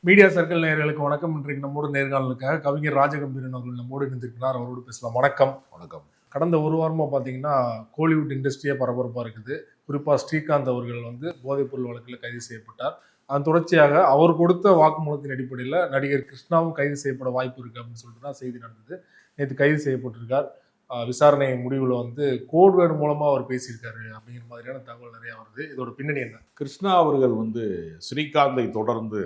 Media circle நேயர்களுக்கு வணக்கம். இன்றைக்கு நம்மோடு நேர்காணலுக்காக கவிஞர் ராஜகம்பீரன் அவர்கள் நம்மோடு இணைந்திருக்கிறார். அவரோடு பேசலாம். வணக்கம். வணக்கம். கடந்த ஒரு வாரமாக பார்த்தீங்கன்னா கோலிவுட் இண்டஸ்ட்ரியே பரபரப்பாக இருக்குது. குறிப்பாக ஸ்ரீகாந்த் அவர்கள் போதைப்பொருள் வழக்கில் கைது செய்யப்பட்டார். அதன் தொடர்ச்சியாக அவர் கொடுத்த வாக்குமூலத்தின் அடிப்படையில் நடிகர் கிருஷ்ணாவும் கைது செய்யப்பட வாய்ப்பு இருக்குது அப்படின்னு சொல்லிட்டு தான் செய்தி நடந்தது. நேற்று கைது செய்யப்பட்டிருக்கார். விசாரணை முடிவில் கோட்வேர்டு மூலமாக அவர் பேசியிருக்காரு அப்படிங்கிற மாதிரியான தகவல் நிறையா வருது. இதோட பின்னணி என்ன? கிருஷ்ணா அவர்கள் ஸ்ரீகாந்தை தொடர்ந்து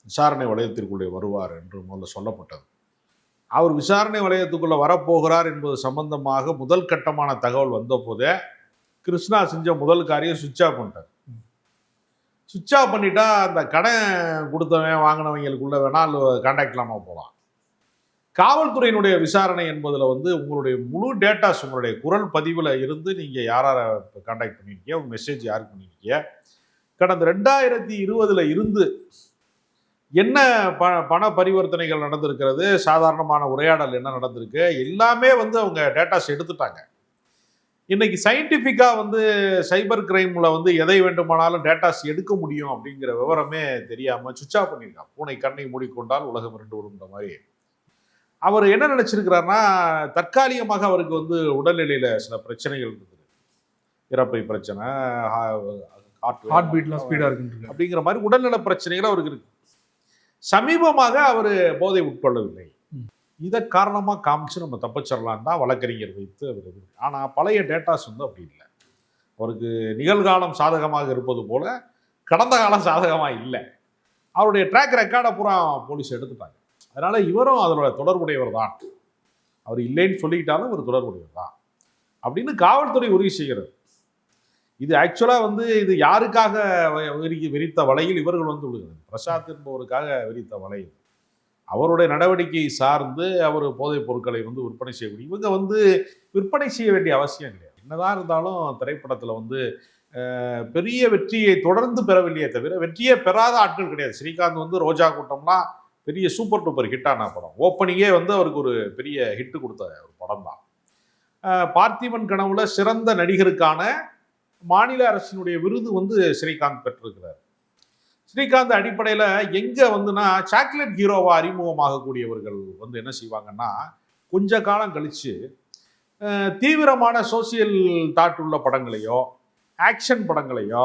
விசாரணை வளையத்திற்குள்ளே வருவார் என்று முதல்ல சொல்லப்பட்டது. அவர் விசாரணை வளையத்துக்குள்ளே வரப்போகிறார் என்பது சம்பந்தமாக முதல் கட்டமான தகவல் வந்த போதே கிருஷ்ணா செஞ்ச முதல் காரியம் சுவிட்ச் ஆஃப் பண்ணிட்டார். சுவிட்ச் ஆஃப் பண்ணிட்டா அந்த கடன் கொடுத்தவன் வாங்கினவங்களுக்குள்ள வேணால் கான்டாக்ட் இல்லாமல் போகலாம். காவல்துறையினுடைய விசாரணை என்பதில் உங்களுடைய முழு டேட்டாஸ் உங்களுடைய குரல் பதிவில் இருந்து நீங்கள் யாரை கான்டாக்ட் பண்ணியிருக்கீங்க, உங்கள் மெசேஜ் யாருக்கு பண்ணியிருக்கீங்க, கடந்த 2020 இருந்து என்ன பண பரிவர்த்தனைகள் நடந்திருக்கிறது, சாதாரணமான உரையாடல் என்ன நடந்திருக்கு, எல்லாமே அவங்க டேட்டாஸ் எடுத்துட்டாங்க. இன்னைக்கு சயின்டிஃபிக்காக சைபர் கிரைமில் எதை வேண்டுமானாலும் டேட்டாஸ் எடுக்க முடியும் அப்படிங்கிற விவரமே தெரியாமல் சுவிட்ச் ஆஃப் பண்ணியிருக்காங்க. பூனை கண்ணை மூடிக்கொண்டால் உலகம் இரண்டு விடுன்ற மாதிரி. அவர் என்ன நினைச்சிருக்கிறாருன்னா, தற்காலிகமாக அவருக்கு உடல்நிலையில் சில பிரச்சனைகள் இருந்தது. இறப்பை பிரச்சனை, ஹார்ட் பீட்லாம் ஸ்பீடாக இருக்கு அப்படிங்கிற மாதிரி உடல்நல பிரச்சனைகள் அவருக்கு இருக்கு. சமீபமாக அவர் போதை உட்கொள்ளவில்லை. இதை காரணமாக காமிச்சு நம்ம தப்பிச்சிடலாம் தான் வழக்கறிஞர் வைத்து அவர். ஆனால் பழைய டேட்டாஸ் அப்படி இல்லை. அவருக்கு நிகழ்காலம் சாதகமாக இருப்பது போல கடந்த காலம் சாதகமாக இல்லை. அவருடைய ட்ராக் ரெக்கார்டை பூரா போலீஸ் எடுத்துட்டாங்க. அதனால இவரும் அதோட தொடர்புடையவர் தான். அவர் இல்லைன்னு சொல்லிக்கிட்டாலும் ஒரு தொடர்புடையவர் தான் அப்படின்னு காவல்துறை உறுதி செய்கிறது. இது ஆக்சுவலாக இது யாருக்காக விரித்த வலையில் இவர்கள் விடுகிறது. பிரசாத் என்பவருக்காக விரித்த வலையில் அவருடைய நடவடிக்கை சார்ந்து அவர் போதைப் பொருட்களை விற்பனை செய்யக்கூடிய இவங்க விற்பனை செய்ய வேண்டிய அவசியம் கிடையாது. என்னதான் இருந்தாலும் திரைப்படத்தில் பெரிய வெற்றியை தொடர்ந்து பெறவில்லையே தவிர வெற்றியே பெறாத ஆட்கள் கிடையாது. ஸ்ரீகாந்த் ரோஜா கூட்டம்லாம் பெரிய சூப்பர் டூப்பர் ஹிட்டான படம். ஓப்பனிங்கே அவருக்கு ஒரு பெரிய ஹிட்டு கொடுத்த ஒரு படம் தான். பார்த்திபன் கனவுல சிறந்த நடிகருக்கான மாநில அரசினுடைய விருது ஸ்ரீகாந்த் பெற்றிருக்கிறார். ஸ்ரீகாந்த் அடிப்படையில் எங்கே சாக்லேட் ஹீரோவா அறிமுகமாகக்கூடியவர்கள் என்ன செய்வாங்கன்னா, கொஞ்ச காலம் கழித்து தீவிரமான சோசியல் தாட் உள்ள படங்களையோ ஆக்ஷன் படங்களையோ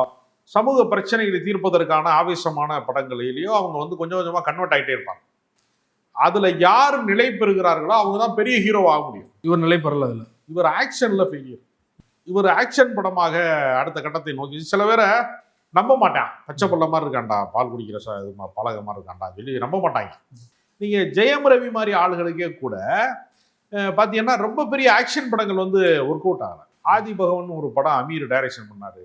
சமூக பிரச்சனைகளை தீர்ப்பதற்கான ஆவேசமான படங்களிலேயோ அவங்க கொஞ்சம் கொஞ்சமாக கன்வெர்ட் ஆகிட்டே இருப்பாங்க. அதில் யார் நிலை பெறுகிறார்களோ அவங்க தான் பெரிய ஹீரோ ஆக முடியும். இவர் நிலை பெறல. அதில் இவர் ஆக்ஷனில் ஃபெயிலியர். இவர் ஆக்ஷன் படமாக அடுத்த கட்டத்தை நோக்கி சில பேரை நம்ப மாட்டான். பச்சை பள்ள மாதிரி இருக்காண்டா, பால் குடிக்கிற பழக மாதிரி இருக்காண்டா சொல்லி நம்ப மாட்டாங்க. நீங்கள் ஜெயம் ரவி மாதிரி ஆளுகளுக்கே கூட பார்த்தீங்கன்னா ரொம்ப பெரிய ஆக்ஷன் படங்கள் ஒர்க் அவுட் ஆகலை. ஆதி பகவன் ஒரு படம் அமீர் டைரக்ஷன் பண்ணார்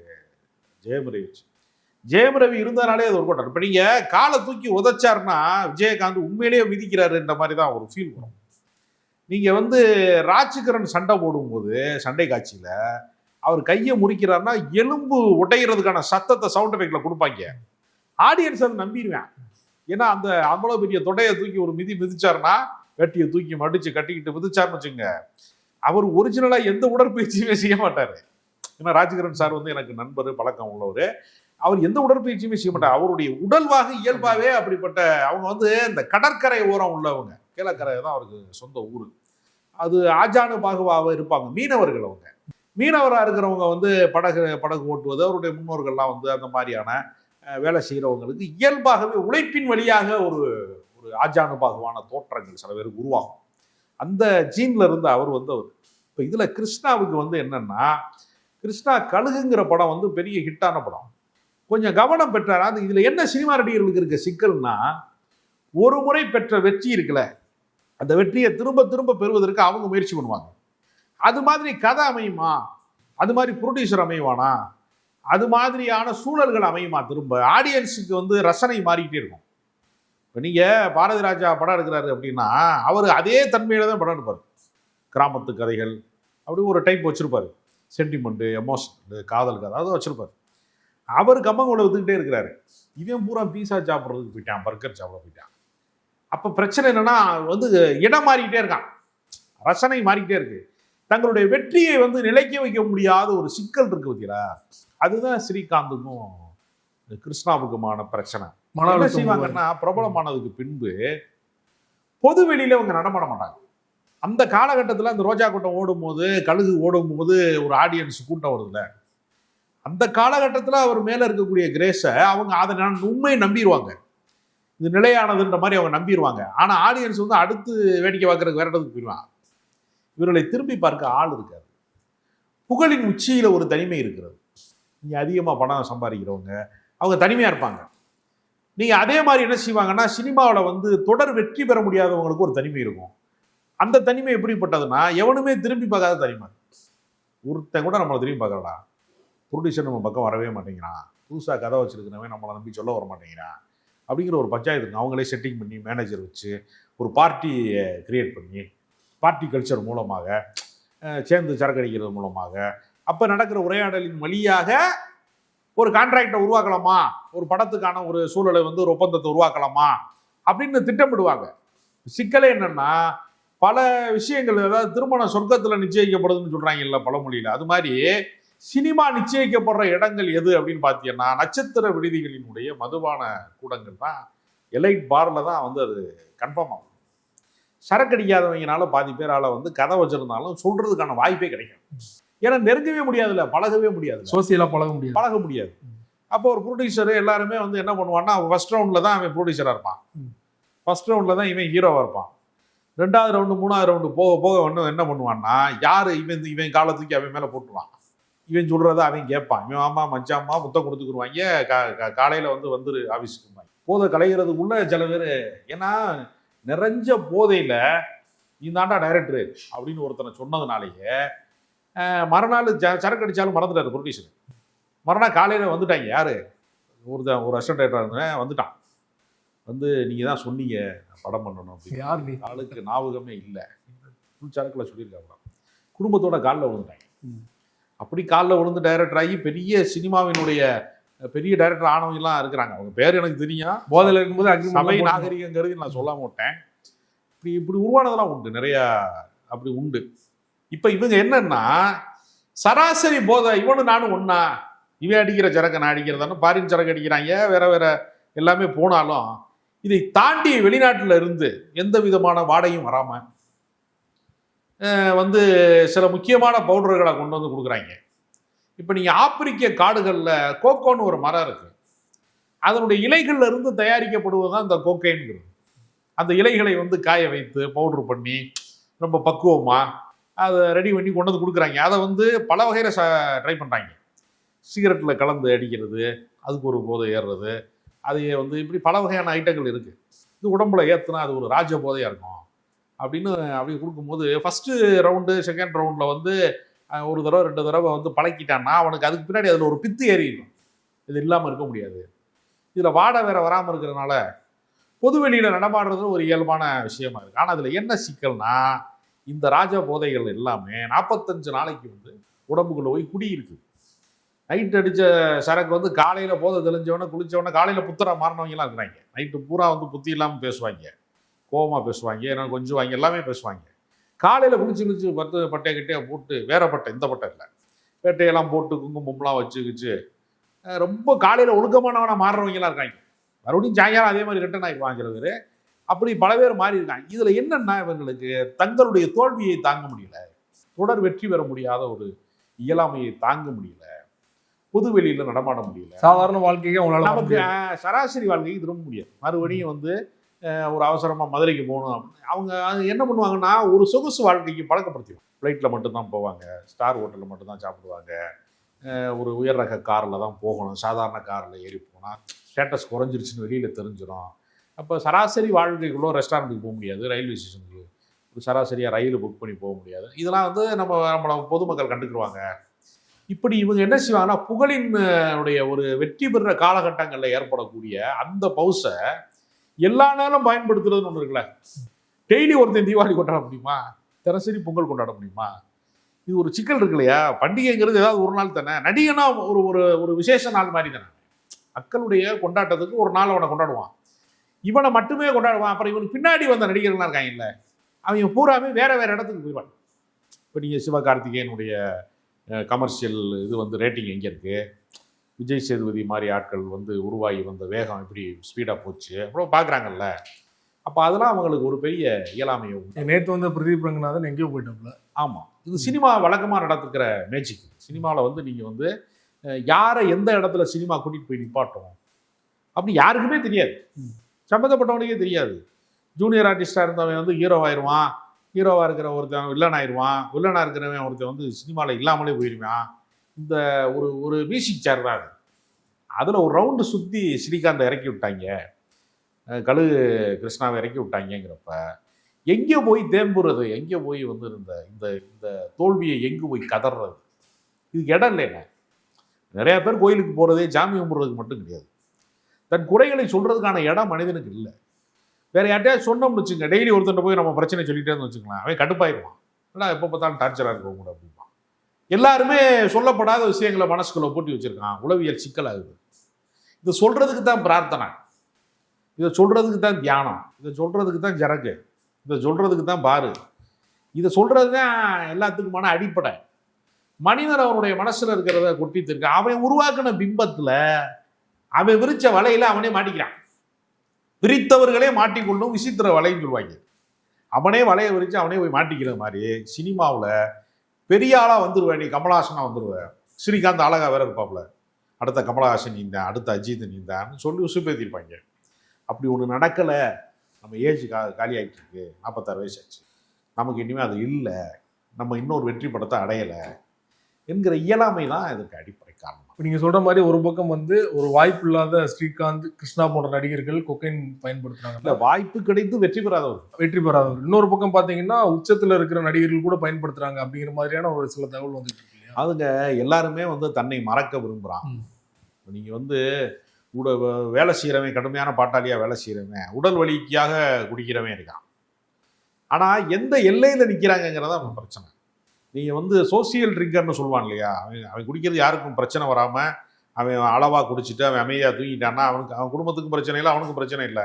ஜெயம் ரவி வச்சு. ஜெயம் ரவி இருந்தனாலே அது ஒர்க் அவுட் ஆகும். இப்போ நீங்கள் காலை தூக்கி உதைச்சாருன்னா விஜயகாந்த் உண்மையிலேயே விதிக்கிறாருன்ற மாதிரி தான் ஒரு ஃபீல் வரும். நீங்கள் ராஜ்கிரண் சண்டை போடும்போது சண்டை காட்சியில் அவர் கையை முறிக்கிறாருன்னா எலும்பு உடைகிறதுக்கான சத்தத்தை சவுண்ட் எஃபெக்ட்ல கொடுப்பாங்க. ஆடியன்ஸ் அதை நம்பிடுவேன். ஏன்னா அந்த அவ்வளோ பெரிய தொடையை தூக்கி ஒரு மிதிச்சாருன்னா, வெட்டியை தூக்கி மடிச்சு கட்டிக்கிட்டு மிதிச்சாருன்னு வச்சுங்க, அவர் ஒரிஜினலாக எந்த உடற்பயிற்சியுமே செய்ய மாட்டார். ஏன்னா ராஜ்கிரண் சார் எனக்கு நண்பர், பழக்கம் உள்ளவர். அவர் எந்த உடற்பயிற்சியுமே செய்ய மாட்டார். அவருடைய உடல்வாக இயல்பாகவே அப்படிப்பட்ட அவங்க இந்த கடற்கரை ஓரம் உள்ளவங்க. கீழக்கரை தான் அவருக்கு சொந்த ஊர். அது ஆஜானு பாகுவாக இருப்பாங்க. மீனவர்கள். அவங்க மீனவராக இருக்கிறவங்க படகு ஓட்டுவது, அவருடைய முன்னோர்கள்லாம் அந்த மாதிரியான வேலை செய்கிறவங்களுக்கு இயல்பாகவே உழைப்பின் வழியாக ஒரு ஒரு ஆஜானுபாகுவான தோற்றங்கள் சில பேருக்கு உருவாகும். அந்த ஜீன்ல இருந்து அவர் அவர். இப்போ இதில் கிருஷ்ணாவுக்கு என்னன்னா, கிருஷ்ணா கழுகுங்கிற படம் பெரிய ஹிட்டான படம். கொஞ்சம் கவனம் பெற்றார். அது இதில் என்ன சினிமா நடிகர்களுக்கு இருக்க சிக்கல்னா, ஒரு முறை பெற்ற வெற்றி இருக்குல்ல, அந்த வெற்றியை திரும்ப திரும்ப பெறுவதற்கு அவங்க முயற்சி பண்ணுவாங்க. அது மாதிரி கதை அமையுமா, அது மாதிரி ப்ரொடியூசர் அமைவானா, அது மாதிரியான சூழல்கள் அமையுமா, திரும்ப ஆடியன்ஸுக்கு ரசனை மாறிக்கிட்டே இருக்கும். இப்போ நீங்கள் பாரதி ராஜா படம் எடுக்கிறாரு அப்படின்னா அவர் அதே தன்மையில தான் படம் எடுப்பார். கிராமத்து கதைகள் அப்படி ஒரு டைப் வச்சுருப்பார். சென்டிமெண்ட்டு, எமோஷனல், காதல் கதை அதை வச்சுருப்பார். அவர் கம்மங்கூட வித்துக்கிட்டே இருக்கிறாரு. இவன் பூரா பீஸா சாப்பிட்றதுக்கு போயிட்டான், பர்கர் சாப்பிட போயிட்டான். அப்போ பிரச்சனை என்னன்னா இடம் மாறிக்கிட்டே இருக்கான், ரசனை மாறிக்கிட்டே இருக்கு. தங்களுடைய வெற்றியை நிலைக்க வைக்க முடியாத ஒரு சிக்கல் இருக்கு பார்த்தீங்களா. அதுதான் ஸ்ரீகாந்துக்கும் கிருஷ்ணாவுக்குமான பிரச்சனை. மன என்ன அழுத்தம் செய்வாங்கன்னா, பிரபலமானதுக்கு பின்பு பொது வெளியில அவங்க நடமாட மாட்டாங்க. அந்த காலகட்டத்தில் அந்த ரோஜா கூட்டம் ஓடும்போது, கழுகு ஓடும்போது ஒரு ஆடியன்ஸ் கூட்டம் வருதுல்ல, அந்த காலகட்டத்தில் அவர் மேல இருக்கக்கூடிய கிரேஸை அவங்க அதை உண்மையை நம்பிடுவாங்க. இது நிலையானதுன்ற மாதிரி அவங்க நம்பிடுவாங்க. ஆனா ஆடியன்ஸ் வந்து அடுத்து வேடிக்கை பார்க்கறதுக்கு வேற இடத்துக்கு போயிடுவாங்க. இவர்களை திரும்பி பார்க்க ஆள் இருக்காது. புகழின் உச்சியில ஒரு தனிமை இருக்கிறது. நீங்க அதிகமா பணம் சம்பாதிக்கிறவங்க அவங்க தனிமையா இருப்பாங்க. நீங்க அதே மாதிரி என்ன செய்வாங்கன்னா, சினிமாவில் வந்து தொடர் வெற்றி பெற முடியாதவங்களுக்கு ஒரு தனிமை இருக்கும். அந்த தனிமை எப்படிப்பட்டதுன்னா, எவனுமே திரும்பி பார்க்காத தனிமை. ஒருத்தன் கூட நம்மளை திரும்பி பார்க்கறடா, ப்ரொடியூசர் நம்ம பக்கம் வரவே மாட்டேங்கிறான், புதுசா கதை வச்சிருக்கிறவன் நம்மளை நம்பி சொல்ல வர மாட்டேங்கிறான் அப்படிங்கிற ஒரு பஞ்சாயத்து இருக்கு. அவங்களே செட்டிங் பண்ணி மேனேஜர் வச்சு ஒரு பார்ட்டியை கிரியேட் பண்ணி, பார்ட்டி கல்ச்சர் மூலமாக சேர்ந்து சரக்கு அடிக்கிறது மூலமாக அப்போ நடக்கிற உரையாடலின் வழியாக ஒரு கான்ட்ராக்டை உருவாக்கலாமா, ஒரு படத்துக்கான ஒரு சூழலை வந்து ஒரு ஒப்பந்தத்தை உருவாக்கலாமா அப்படின்னு திட்டமிடுவாங்க. சிக்கலே என்னன்னா, பல விஷயங்கள், அதாவது திருமணம் சொர்க்கத்தில் நிச்சயிக்கப்படுதுன்னு சொல்றாங்கல்ல பழமொழியில், அது மாதிரி சினிமா நிச்சயிக்கப்படுற இடங்கள் எது அப்படின்னு பார்த்தீங்கன்னா, நட்சத்திர விடுதிகளினுடைய மதுபான கூடங்கள் தான், எலைட் பார்ல தான் வந்து அது கன்ஃபார்ம் ஆகும். சரக்கு அடிக்காதவங்கனால பாதி பேரால வந்து கதை வச்சிருந்தாலும் சொல்றதுக்கான வாய்ப்பே கிடைக்கும். ஏன்னா நெருங்கவே முடியாதுல்ல, பழகவே முடியாது, சோசியலா பழக முடியாது. அப்போ ஒரு ப்ரொடியூசர் எல்லாருமே வந்து என்ன பண்ணுவான்னா, ஃபர்ஸ்ட் ரவுண்டில் தான் அவன் ப்ரொடியூசராக இருப்பான், ஃபர்ஸ்ட் ரவுண்டில் தான் இவன் ஹீரோவாக இருப்பான். 2வது ரவுண்டு 3வது ரவுண்டு போக போக ஒன்றும் என்ன பண்ணுவான்னா, யார் இவன் காலத்துக்கு அவன் மேலே போட்டுருவான். இவன் சொல்கிறத அவன் கேட்பான். இவன் மாமா மச்சாம்மா முத்தம் கொடுத்துக்குருவாங்க, காலையில் வந்துரு ஆஃபீஸுக்கு. போதை கலைகிறதுக்குள்ள சில பேர், ஏன்னா நிறைஞ்ச போதையில் இந்தாண்டா டைரக்டரு அப்படின்னு ஒருத்தனை சொன்னதுனாலேயே மறுநாள் சரக்கு அடித்தாலும் மறந்துட்டார் ப்ரொடியூசர். மறுநாள் காலையில் வந்துட்டாங்க. யார்? ஒரு அசிஸ்டன்ட் டைரக்டராக இருந்தேன் வந்துட்டான். வந்து நீங்கள் தான் சொன்னீங்க படம் பண்ணணும் அப்படின்னு. யார் நீ? ஆளுக்கு ஞாபகமே இல்லை. ஃபுல் சரக்கில் சொல்லியிருக்காங்க. குடும்பத்தோட காலில் விழுந்துட்டாங்க. அப்படி காலில் விழுந்து டைரக்டர் ஆகி பெரிய சினிமாவினுடைய பெரிய டைரக்டர் ஆனவங்கலாம் இருக்கிறாங்க. அவங்க பேர் எனக்கு தெரியும். போதையில் இருக்கும்போது சபை நாகரிகங்கிறது நான் சொல்லாம விட்டேன். இப்படி உருவானதெல்லாம் உண்டு, நிறையா அப்படி உண்டு. இப்போ இவங்க என்னன்னா, சராசரி போதை இவனு நானும் ஒன்னா, இவன் அடிக்கிற சரக்கை நான் அடிக்கிறதானு பாரின் சரக்கு அடிக்கிறாங்க, வேற வேற எல்லாமே போனாலும் இதை தாண்டி வெளிநாட்டில் இருந்து எந்த விதமான வாடகையும் வராம வந்து சில முக்கியமான பவுடர்களை கொண்டு வந்து கொடுக்குறாங்க. இப்போ நீங்கள் ஆப்பிரிக்க காடுகளில் கோகோன்னு ஒரு மரம் இருக்கு, அதனுடைய இலைகள்ல இருந்து தயாரிக்கப்படுவது தான் இந்த கோக்கைன்கிறது. அந்த இலைகளை வந்து காய வைத்து பவுடர் பண்ணி ரொம்ப பக்குவமாக அதை ரெடி பண்ணி கொண்டு வந்து கொடுக்குறாங்க. அதை வந்து பல வகையில் ட்ரை பண்ணுறாங்க. சிகரெட்டில் கலந்து அடிக்கிறது, அதுக்கு ஒரு போதை ஏறுறது, அதையே வந்து இப்படி பல வகையான ஐட்டங்கள் இருக்குது. இது உடம்புல ஏற்றுனா அது ஒரு ராஜ போதையாக இருக்கும் அப்படின்னு அப்படி கொடுக்கும்போது, ஃபஸ்ட்டு ரவுண்டு செகண்ட் ரவுண்டில் வந்து ஒரு தடவை 2 தடவை வந்து பழக்கிட்டான்னா அவனுக்கு அதுக்கு பின்னாடி அதில் ஒரு பித்து ஏறிடும். இது இல்லாமல் இருக்க முடியாது. இதில் வாடை வேற வராமல் இருக்கிறதுனால பொதுவெளியில் நடமாடுறது ஒரு இயல்பான விஷயமா இருக்குது. ஆனால் அதில் என்ன சிக்கல்னா, இந்த ராஜ போதைகள் எல்லாமே 45 நாளைக்கு வந்து உடம்புக்குள்ளே போய் குடியிருக்கு. நைட் அடித்த சரக்கு வந்து காலையில் போதை தெளிஞ்சவொடனே குளித்தவொடனே காலையில் புத்தரா மாறினவங்கலாம் இருக்கிறாங்க. நைட்டு பூரா வந்து புத்தி இல்லாமல் பேசுவாங்க, கோபமாக பேசுவாங்க, ஏன்னா கொஞ்சம் வாங்கி எல்லாமே பேசுவாங்க. காலையில் குளிச்சு பட்டையை கட்டையை போட்டு, வேற பட்டை இந்த பட்டை இல்லை, பேட்டையெல்லாம் போட்டு குங்குமம்லாம் வச்சுக்கிச்சு ரொம்ப காலையில் ஒழுக்கமானவனாக மாறுறவங்கலாம் இருக்காங்க. மறுபடியும் சாயங்காலம் அதே மாதிரி ரிட்டன் ஆகி வாங்கிறது. அப்படி பல பேர் மாறி இருக்காங்க. இதில் என்னன்னா, இவங்களுக்கு தங்களுடைய தோல்வியை தாங்க முடியல, தொடர் வெற்றி பெற முடியாத ஒரு இயலாமையை தாங்க முடியல, பொது வெளியில் நடமாட முடியல, சாதாரண வாழ்க்கைக்கு அவங்களால நமக்கு சராசரி வாழ்க்கைக்கு திரும்ப முடியாது. மறுபடியும் வந்து ஒரு அவசரமாக மதுரைக்கு போகணும் அப்படின்னு அவங்க என்ன பண்ணுவாங்கன்னா, ஒரு சொகுசு வாழ்க்கைக்கு பழக்கப்படுத்திடுவாங்க. ஃப்ளைட்டில் மட்டும்தான் போவாங்க, ஸ்டார் ஹோட்டலில் மட்டும்தான் சாப்பிடுவாங்க, ஒரு உயர் ரக காரில் தான் போகணும், சாதாரண காரில் ஏறி போனால் ஸ்டேட்டஸ் குறைஞ்சிருச்சுன்னு வெளியில் தெரிஞ்சிடும். அப்போ சராசரி வாழ்க்கைக்குள்ளே ரெஸ்டாரண்ட்டுக்கு போக முடியாது, ரயில்வே ஸ்டேஷனுக்கு ஒரு சராசரியாக ரயில் புக் பண்ணி போக முடியாது. இதெல்லாம் வந்து நம்மளை பொதுமக்கள் கண்டுக்குருவாங்க. இப்படி இவங்க என்ன செய்வாங்கன்னா, புகழினுடைய ஒரு வெற்றி பெறுற காலகட்டங்களில் ஏற்படக்கூடிய அந்த பவுசை எல்லா நேரம் பயன்படுத்துறதுன்னு ஒன்று இருக்குல்ல. டெய்லி ஒருத்தன் தீபாவளி கொண்டாட முடியுமா, தினசரி பொங்கல் கொண்டாட முடியுமா? இது ஒரு சிக்கல் இருக்கு இல்லையா? பண்டிகைங்கிறது ஏதாவது ஒரு நாள் தானே. நடிகனா ஒரு ஒரு ஒரு விசேஷ நாள் மாதிரி தானே. மக்களுடைய கொண்டாட்டத்துக்கு ஒரு நாள் அவனை கொண்டாடுவான், இவனை மட்டுமே கொண்டாடுவான். அப்புறம் இவனுக்கு பின்னாடி வந்த நடிகர்கள்லாம் இருக்காங்க இல்லை, அவங்க பூராமே வேற வேற இடத்துக்கு போயிடுவாங்க. இப்போ நீங்கள் சிவகார்த்திகேயனுடைய கமர்ஷியல் இது வந்து ரேட்டிங் எங்கே இருக்குது, விஜய் சேதுபதி மாதிரி ஆட்கள் வந்து உருவாகி வந்த வேகம் எப்படி ஸ்பீடாக போச்சு அப்புறம் பார்க்குறாங்கல்ல. அப்போ அதெல்லாம் அவங்களுக்கு ஒரு பெரிய இயலாமையை உண்டு. நேற்று வந்து பிரதீப் ரங்கநாதன் எங்கேயோ போயிட்டாப்ல. ஆமாம், இது சினிமா வழக்கமாக நடத்துக்கிற மேஜிக். சினிமாவில் வந்து நீங்கள் வந்து யாரை எந்த இடத்துல சினிமா கூட்டிகிட்டு போய் நிப்பாட்டோம் அப்படி யாருக்குமே தெரியாது, சம்மந்தப்பட்டவனுக்கே தெரியாது. ஜூனியர் ஆர்டிஸ்டாக இருந்தவன் வந்து ஹீரோவாயிருவான், ஹீரோவாக இருக்கிற ஒருத்தன் வில்லன் ஆயிடுவான், வில்லனாக இருக்கிறவன் ஒருத்தன் வந்து சினிமாவில் இல்லாமலே போயிடுவான். இந்த ஒரு ஒரு மியூசிக் சேர் தான் அது. அதில் ஒரு ரவுண்டு சுற்றி ஸ்ரீகாந்தை இறக்கி விட்டாங்க, கழுகு கிருஷ்ணாவை இறக்கி விட்டாங்கிறப்ப எங்கே போய் தேம்புறது, எங்கே போய் வந்து இந்த இந்த இந்த தோல்வியை எங்கே போய் கதறது? இதுக்கு இடம் இல்லைங்க. நிறையா பேர் கோயிலுக்கு போகிறதே சாமி கும்பிட்றதுக்கு மட்டும் கிடையாது, தன் குறைகளை சொல்கிறதுக்கான இடம் மனிதனுக்கு இல்லை. வேறு யார்ட்டையாவது சொன்னோம்னு வச்சுங்க, டெய்லி ஒருத்தன் போய் நம்ம பிரச்சனை சொல்லிட்டேன்னு வச்சுக்கலாம், அவன் கடுப்பாயிருவான். ஆனால் எப்போ பார்த்தாலும் டார்ச்சராக இருக்கவங்க கூட அப்படிம்பான். எல்லாருமே சொல்லப்படாத விஷயங்களை மனசுக்குள்ளே போட்டி வச்சுருக்கான், உளவியல் சிக்கலாகுது. இதை சொல்கிறதுக்கு தான் பிரார்த்தனை, இதை சொல்கிறதுக்கு தான் தியானம், இதை சொல்கிறதுக்கு தான் ஜரகு, இதை சொல்கிறதுக்கு தான் பாரு, இதை சொல்கிறது தான் எல்லாத்துக்குமான அடிப்படை. மனிதன் அவனுடைய மனசில் இருக்கிறத கொட்டித்து இருக்க, அவன் உருவாக்கின பிம்பத்தில் அவன் விரிச்ச வலையில் அவனே மாட்டிக்கிறான். விரித்தவர்களே மாட்டிக்கொள்ளும் விசித்திர வலைன்னு சொல்லுவாங்க. அவனே வலையை விரித்து அவனே போய் மாட்டிக்கிற மாதிரி சினிமாவில் பெரிய ஆளாக வந்துடுவேன், நீ கமலஹாசனாக வந்துடுவேன், ஸ்ரீகாந்த் அழகா வேற இருப்பாப்புல, அடுத்த கமலஹாசன் நீந்தான், அடுத்த அஜித் நீந்தான்னு சொல்லி உசுப்பேற்றிருப்பாங்க. அப்படி ஒன்று நடக்கலை. நம்ம ஏஜ் காலி ஆகிட்டு இருக்கு, 46 வயசு ஆச்சு, நமக்கு இனிமேல் அது இல்லை, நம்ம இன்னொரு வெற்றி படத்தை அடையலை என்கிற இயலாமை தான் இதுக்கு அடிப்படை காரணம். நீங்கள் சொல்கிற மாதிரி ஒரு பக்கம் வந்து ஒரு வாய்ப்பு இல்லாத ஸ்ரீகாந்த், கிருஷ்ணா போன்ற நடிகர்கள் கொக்கைன் பயன்படுத்துகிறாங்க. இல்லை, வாய்ப்பு கிடைத்து வெற்றி பெறாதவர். இன்னொரு பக்கம் பார்த்தீங்கன்னா உச்சத்தில் இருக்கிற நடிகர்கள் கூட பயன்படுத்துகிறாங்க அப்படிங்கிற மாதிரியான ஒரு சில தகவல் வந்துட்டு இருக்கு இல்லையா? அதுங்க எல்லாருமே வந்து தன்னை மறக்க விரும்புகிறான். நீங்கள் வந்து வேலை செய்கிறவன், கடுமையான பாட்டாளியாக வேலை செய்கிறவன், உடல் வலிக்காக குடிக்கிறவன் இருக்கான். ஆனால் எந்த எல்லையில் நிற்கிறாங்கங்கிறத அவன் பிரச்சனை. நீங்கள் வந்து சோசியல் ட்ரிங்கர்னு சொல்லுவான் இல்லையா, அவன் குடிக்கிறது யாருக்கும் பிரச்சனை வராமல் அவன் அளவாக குடிச்சிட்டு அவன் அமைதியாக தூங்கிட்டான்னா அவன் குடும்பத்துக்கும் பிரச்சனை இல்லை, அவனுக்கும் பிரச்சனை இல்லை.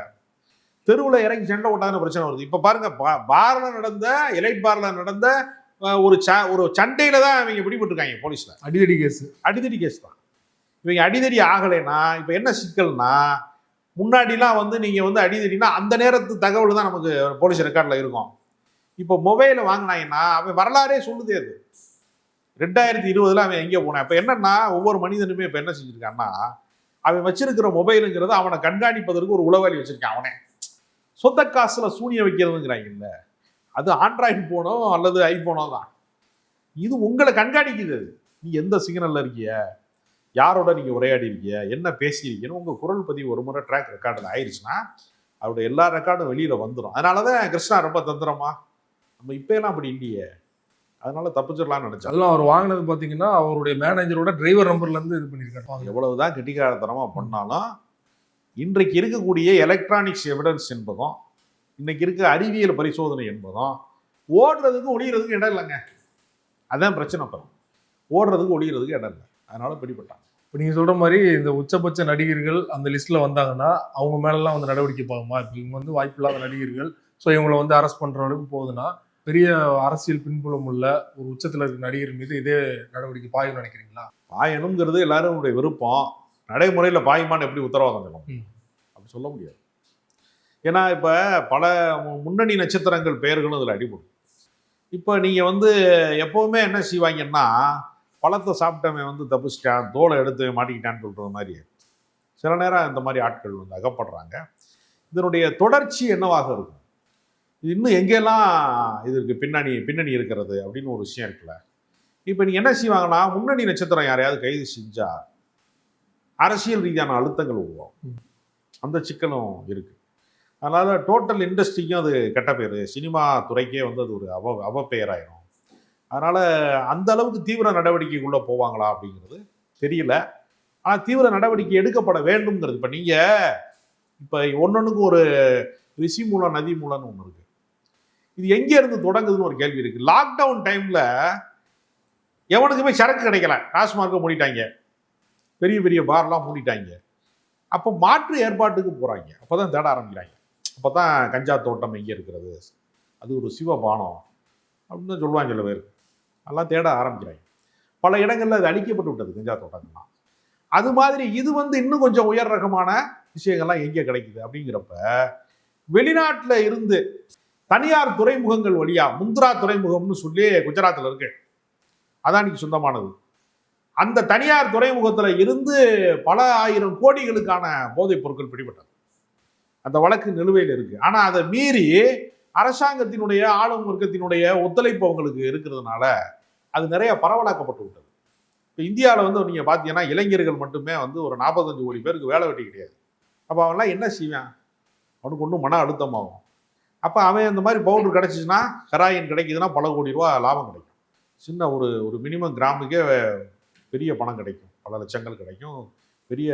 தெருவில் இறங்கி சண்டை ஓட்டாத பிரச்சனை வருது. இப்போ பாருங்கள், பாரில் நடந்த எலைட் பாரில் நடந்த ஒரு சண்டையில் தான் இவங்க பிடிபட்டுருக்காங்க போலீஸில். அடிதடி கேஸ் தான். இவங்க அடிதடி ஆகலைன்னா இப்போ என்ன சிக்கல்னா, முன்னாடிலாம் வந்து நீங்கள் வந்து அடிதடினா அந்த நேரத்து தகவல் தான் நமக்கு போலீஸ் ரெக்கார்டில் இருக்கும். இப்போ மொபைலை வாங்கினாங்கன்னா அவன் வரலாறே சொல்லுதே. அது 2020 அவன் எங்கே போனான். இப்போ என்னன்னா, ஒவ்வொரு மனிதனுமே இப்போ என்ன செஞ்சுருக்கான்னா, அவன் வச்சிருக்கிற மொபைலுங்கிறது அவனை கண்காணிப்பதற்கு ஒரு உளவாளி வச்சிருக்கான். அவனே சொந்த காசில் சூனிய வைக்கிறதுங்கிறாங்க இல்லை, அது ஆண்ட்ராய்டு போனோ அல்லது ஐபோனோ தான். இது உங்களை கண்காணிக்குது. நீ எந்த சிக்னலில் இருக்கிய, யாரோட நீங்கள் உரையாடி இருக்கிய, என்ன பேசியிருக்கீங்கன்னு உங்கள் குரல் பதிவு ஒரு முறை ட்ராக் ரெக்கார்டில் ஆயிடுச்சுன்னா அவருடைய எல்லா ரெக்கார்டும் வெளியில் வந்துடும். அதனால தான் கிருஷ்ணா ரொம்ப தந்திரமா, நம்ம இப்போ எல்லாம் அப்படி இல்லையே, அதனால தப்பிச்சிடலாம்னு நினச்சா. அதெல்லாம் அவர் வாங்கினது பார்த்தீங்கன்னா அவருடைய மேனேஜரோட டிரைவர் நம்பர்லேருந்து இது பண்ணியிருக்காரு. எவ்வளவுதான் கெட்டிக்காரத்தனமாக பண்ணாலும் இன்றைக்கு இருக்கக்கூடிய எலக்ட்ரானிக்ஸ் எவிடன்ஸ் என்பதும் இன்னைக்கு இருக்க அறிவியல் பரிசோதனை என்பதும் ஓடுறதுக்கும் ஒளிகிறதுக்கும் இடம் இல்லைங்க. அதுதான் பிரச்சனை. பெறும் ஓடுறதுக்கு ஒளிகிறதுக்கு இடம் இல்லை, அதனால பிடிபட்டாங்க. இப்போ நீங்கள் சொல்கிற மாதிரி இந்த உச்சபட்ச நடிகர்கள் அந்த லிஸ்ட்டில் வந்தாங்கன்னா அவங்க மேலெலாம் வந்து நடவடிக்கை பார்க்குமா? இப்போ இவங்க வந்து வாய்ப்பு இல்லாத நடிகர்கள், ஸோ இவங்களை வந்து அரெஸ்ட் பண்ணுற அளவுக்கு போகுதுன்னா பெரிய அரசியல் பின்புலம் உள்ள ஒரு உச்சத்தில் இருக்கிற நடிகர் மீது இதே நடவடிக்கை பாயும் நினைக்கிறீங்களா? பாயணுங்கிறது எல்லாரும் விருப்பம். நடைமுறையில் பாயுமான்னு எப்படி உத்தரவாதம் வேணும்? அப்படி சொல்ல முடியாது. ஏன்னா இப்போ பல முன்னணி நட்சத்திரங்கள் பெயர்களும் அதில் அடிபடும். இப்போ நீங்கள் வந்து எப்போவுமே என்ன செய்வாங்கன்னா, பழத்தை சாப்பிட்டவன் வந்து தப்பிச்சிட்டான், தோலை எடுத்து மாட்டிக்கிட்டான்னு சொல்கிற மாதிரி சில நேரம் இந்த மாதிரி ஆட்கள் வந்து அகப்படுறாங்க. இதனுடைய தொடர்ச்சி என்னவாக இருக்கும்? இது இன்னும் எங்கெல்லாம் இதற்கு பின்னணி இருக்கிறது அப்படின்னு ஒரு விஷயம் இருக்குல்ல. இப்போ நீங்கள் என்ன செய்வாங்கன்னா, முன்னணி நட்சத்திரம் யாரையாவது கைது செஞ்சால் அரசியல் ரீதியான அழுத்தங்கள் உருவாகும். அந்த சிக்கலும் இருக்குது. அதனால் டோட்டல் இண்டஸ்ட்ரிக்கும் அது கெட்ட பேர், சினிமா துறைக்கே வந்து அது ஒரு அவப்பெயராயிரும். அதனால் அந்த அளவுக்கு தீவிர நடவடிக்கைக்குள்ளே போவாங்களா அப்படிங்கிறது தெரியல. ஆனால் தீவிர நடவடிக்கை எடுக்கப்பட வேண்டும்ங்கிறது. இப்போ நீங்கள் இப்போ ஒன்னொன்றுக்கும் ஒரு ரிஷி மூலம் நதி மூலம்னு ஒன்று இருக்குது. இது எங்கேருந்து தொடங்குதுன்னு ஒரு கேள்வி இருக்குது. லாக்டவுன் டைமில் எவனுக்குமே சரக்கு கிடைக்கல, டாஸ்மார்க்கை மூடிட்டாங்க, பெரிய பெரிய பார்லாம் மூடிட்டாங்க. அப்போ மாற்று ஏற்பாட்டுக்கு போகிறாங்க. அப்போ தான் தேட ஆரம்பிக்கிறாங்க. அப்போ தான் கஞ்சா தோட்டம் எங்கே இருக்கிறது, அது ஒரு சிவபானம் அப்படின்னு சொல்லுவாங்க சில பேர். எல்லாம் தேட ஆரம்பிக்கிறாங்க. பல இடங்களில் அது அழிக்கப்பட்டு விட்டது கஞ்சா தோட்டங்கள்லாம். அது மாதிரி இது இன்னும் கொஞ்சம் உயர் ரகமான விஷயங்கள்லாம் எங்கே கிடைக்குது அப்படிங்கிறப்ப வெளிநாட்டில் இருந்து தனியார் துறைமுகங்கள் வழியா, முந்த்ரா துறைமுகம்னு சொல்லி குஜராத்தில் இருக்கு, அதானிக்கு சொந்தமானது. அந்த தனியார் துறைமுகத்துல இருந்து பல ஆயிரம் கோடிகளுக்கான போதைப் பொருட்கள் பிடிபட்டது. அந்த வழக்கு நிலுவையில் இருக்கு. ஆனா அதை மீறி அரசாங்கத்தினுடைய ஆளும் வர்க்கத்தினுடைய ஒத்துழைப்பு அவங்களுக்கு இருக்கிறதுனால அது நிறைய பரவலாக்கப்பட்டு விட்டது. இப்போ இந்தியாவில் நீங்க பாத்தீங்கன்னா இளைஞர்கள் மட்டுமே ஒரு 45 கோடி பேருக்கு வேலை வெட்டி கிடையாது. அப்ப அவன்லாம் என்ன செய்வான்? அவனுக்கு ஒன்றும் மன அழுத்தமாகும். அப்ப அவன் இந்த மாதிரி பவுடர் கிடைச்சிச்சுன்னா, ஹெராயின் கிடைக்குதுன்னா பல கோடி ரூபா லாபம் கிடைக்கும். சின்ன ஒரு மினிமம் கிராமுக்கே பெரிய பணம் கிடைக்கும், பல லட்சங்கள் கிடைக்கும். பெரிய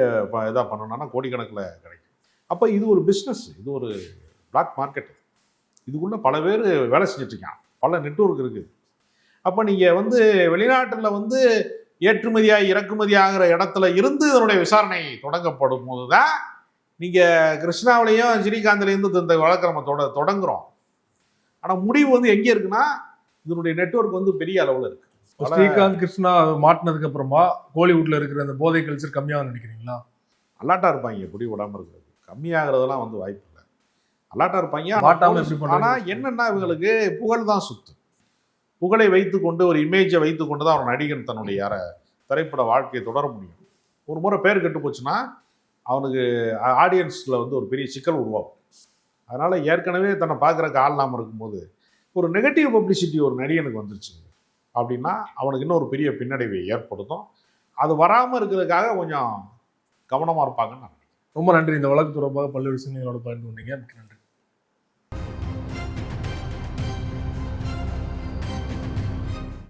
இதாக பண்ணணும்னா கோடிக்கணக்கில் கிடைக்கும். அப்போ இது ஒரு பிஸ்னஸ், இது ஒரு பிளாக் மார்க்கெட். இதுக்குள்ளே பல பேர் வேலை செஞ்சுட்ருக்கான், பல நெட்வொர்க் இருக்குது. அப்போ நீங்கள் வெளிநாட்டில் ஏற்றுமதியாக இறக்குமதி ஆகிற இடத்துல இருந்து இதனுடைய விசாரணை தொடங்கப்படும் போது தான் நீங்கள் கிருஷ்ணாவிலையும் ஸ்ரீகாந்த்லேருந்து இந்த வழக்கை நம்ம தொடங்குறோம். ஆனால் முடிவு எங்கே இருக்குன்னா, இதனுடைய நெட்வொர்க் பெரிய அளவில் இருக்குது. ஸ்ரீகாந்த் கிருஷ்ணா மாட்டினதுக்கு அப்புறமா கோலிவுட்ல இருக்கிற அந்த போதை கல்ச்சர் கம்மியாக நினைக்கிறீங்களா? அல்லாட்டா இருப்பாங்க, பிடி விடாம இருக்கிறது. கம்மியாகிறதெல்லாம் வாய்ப்பு இல்லை. அல்லாட்டா இருப்பாங்க. ஆனா என்னன்னா இவங்களுக்கு புகழ் தான் சுத்து. புகழை வைத்துக்கொண்டு, ஒரு இமேஜை வைத்துக்கொண்டு தான் ஒரு நடிகன் தன்னுடைய திரைப்பட வாழ்க்கையை தொடர முடியும். ஒரு முறை பேர் கெட்டு போச்சுன்னா அவனுக்கு ஆடியன்ஸ்ல ஒரு பெரிய சிக்கல் உருவாகும். அதனால ஏற்கனவே தன்னை பார்க்குறக்கு ஆள் இல்லாமல் இருக்கும்போது ஒரு நெகட்டிவ் பப்ளிசிட்டி ஒரு நடிகனுக்கு வந்துருச்சு அப்படின்னா அவனுக்கு இன்னும் ஒரு பெரிய பின்னடைவை ஏற்படுத்தும். அது வராமல் இருக்கிறதுக்காக கொஞ்சம் கவனமாக இருப்பாங்கன்னு நான் நினைக்கிறேன். ரொம்ப நன்றி. இந்த வழக்கு தொடர்பாக பல்வேறு விஷயங்களோட பகிர்ந்து கொண்டீங்க. நன்றி.